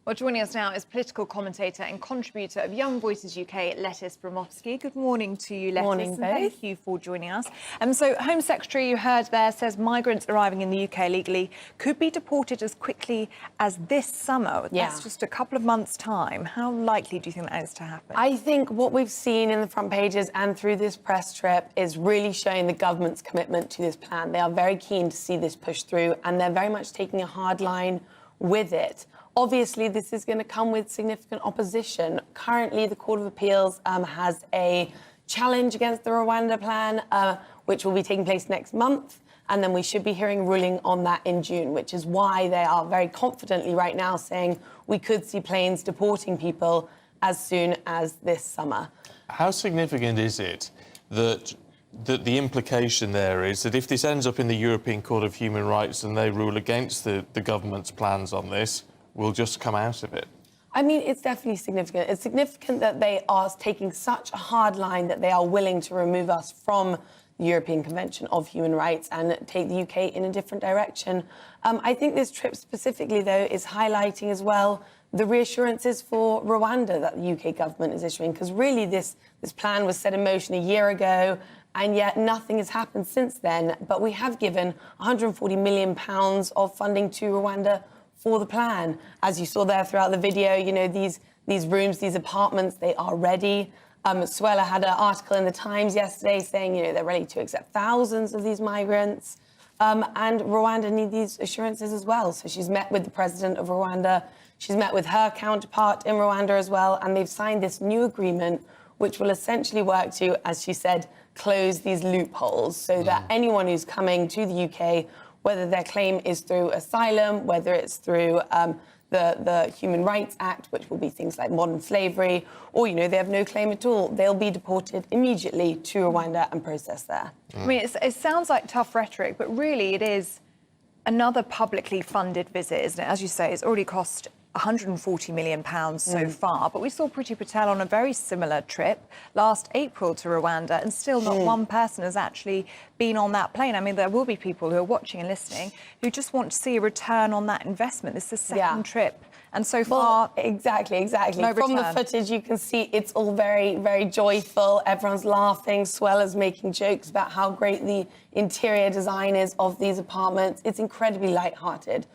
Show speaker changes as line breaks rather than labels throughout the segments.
Well, joining us now is political commentator and contributor of Young Voices UK, Lettice Bromovsky. Good morning to you, Lettice.
Morning,
and thank you for joining us. So, Home Secretary, you heard there, says migrants arriving in the UK legally could be deported as quickly as this summer.
Yeah.
That's just a couple of months' time. How likely do you think that is to happen?
I think what we've seen in the front pages and through this press trip is really showing the government's commitment to this plan. They are very keen to see this pushed through, and they're very much taking a hard line with it. Obviously, this is going to come with significant opposition. Currently, the Court of Appeals has a challenge against the Rwanda plan, which will be taking place next month. And then we should be hearing a ruling on that in June, which is why they are very confidently right now saying we could see planes deporting people as soon as this summer.
How significant is it that the implication there is that if this ends up in the European Court of Human Rights and they rule against the government's plans on this, we'll just come out of it?
I mean, it's definitely significant. It's significant that they are taking such a hard line that they are willing to remove us from the European Convention of Human Rights and take the UK in a different direction. I think this trip specifically, though, is highlighting as well the reassurances for Rwanda that the UK government is issuing, because really this plan was set in motion a year ago, and yet nothing has happened since then. But we have given £140 million of funding to Rwanda for the plan. As you saw there throughout the video, you know, these rooms, these apartments, they are ready. Suella had an article in the Times yesterday saying, you know, they're ready to accept thousands of these migrants. And Rwanda need these assurances as well. So she's met with the president of Rwanda. She's met with her counterpart in Rwanda as well. And they've signed this new agreement, which will essentially work to, as she said, close these loopholes so that anyone who's coming to the UK, whether their claim is through asylum, whether it's through the Human Rights Act, which will be things like modern slavery, or, you know, they have no claim at all, they'll be deported immediately to Rwanda and processed there.
I mean, it sounds like tough rhetoric, but really it is another publicly funded visit, isn't it? As you say, it's already cost £140 million so far, but we saw Priti Patel on a very similar trip last April to Rwanda, and still not one person has actually been on that plane. I mean, there will be people who are watching and listening who just want to see a return on that investment. This is the second trip, and so far...
Well, exactly.
No
From the
return.
footage, you can see it's all very, very joyful. Everyone's laughing. Swella's making jokes about how great the interior design is of these apartments. It's incredibly lighthearted.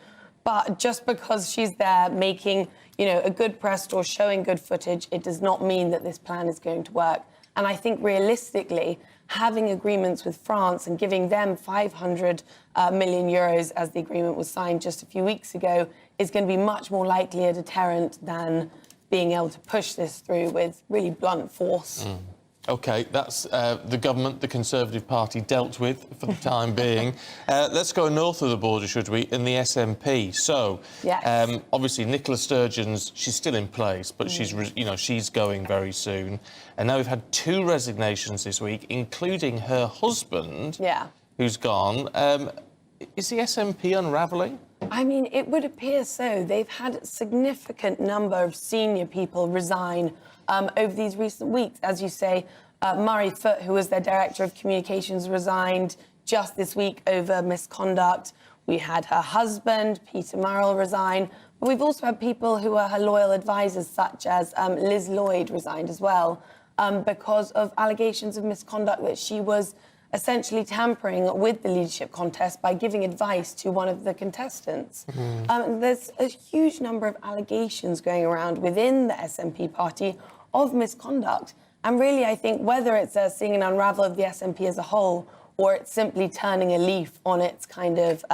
But just because she's there making, you know, a good press tour, showing good footage, it does not mean that this plan is going to work. And I think realistically, having agreements with France and giving them 500 million euros, as the agreement was signed just a few weeks ago, is going to be much more likely a deterrent than being able to push this through with really blunt force.
OK, that's the government, the Conservative Party, dealt with for the time being. Let's go north of the border, should we, in the SNP. So,
Yes.
obviously, Nicola Sturgeon's, she's still in place, but she's going very soon. And now we've had 2 resignations this week, including her husband, who's gone. Is the SNP unravelling?
I mean, it would appear so. They've had a significant number of senior people resign over these recent weeks. As you say, Murray Foote, who was their Director of Communications, resigned just this week over misconduct. We had her husband, Peter Murrell, resign. But we've also had people who are her loyal advisors, such as Liz Lloyd resigned as well, because of allegations of misconduct that she was essentially tampering with the leadership contest by giving advice to one of the contestants. There's a huge number of allegations going around within the SNP party of misconduct. And really, I think whether it's seeing an unravel of the SNP as a whole, or it's simply turning a leaf on its kind of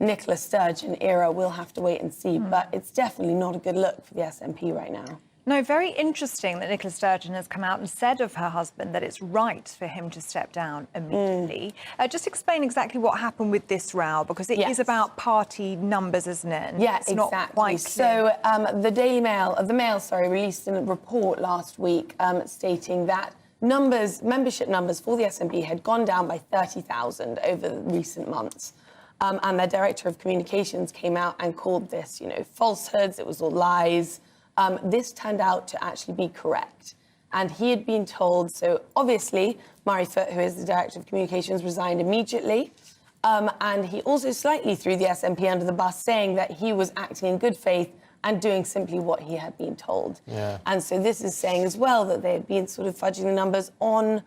Nicola Sturgeon era, we'll have to wait and see. But it's definitely not a good look for the SNP right now.
No, very interesting that Nicola Sturgeon has come out and said of her husband that it's right for him to step down immediately. Just explain exactly what happened with this row, because it is about party numbers, isn't it? And
Yeah,
it's
exactly.
not quite clear.
So the the Mail, released a report last week stating that membership numbers for the SNP had gone down by 30,000 over the recent months. And their Director of Communications came out and called this, you know, falsehoods. It was all lies. This turned out to actually be correct. And he had been told, so obviously, Murray Foote, who is the Director of Communications, resigned immediately. And he also slightly threw the SNP under the bus, saying that he was acting in good faith and doing simply what he had been told.
Yeah.
And so this is saying as well that they had been sort of fudging the numbers on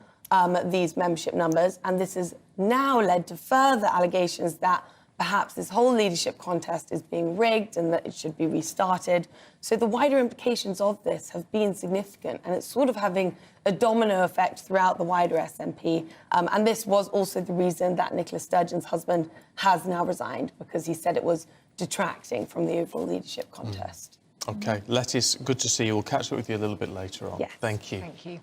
these membership numbers, and this has now led to further allegations that perhaps this whole leadership contest is being rigged and that it should be restarted. So the wider implications of this have been significant, and it's sort of having a domino effect throughout the wider SNP. And this was also the reason that Nicola Sturgeon's husband has now resigned, because he said it was detracting from the overall leadership contest.
OK, Lettice, good to see you. We'll catch up with you a little bit later on.
Yes.
Thank you.
Thank you.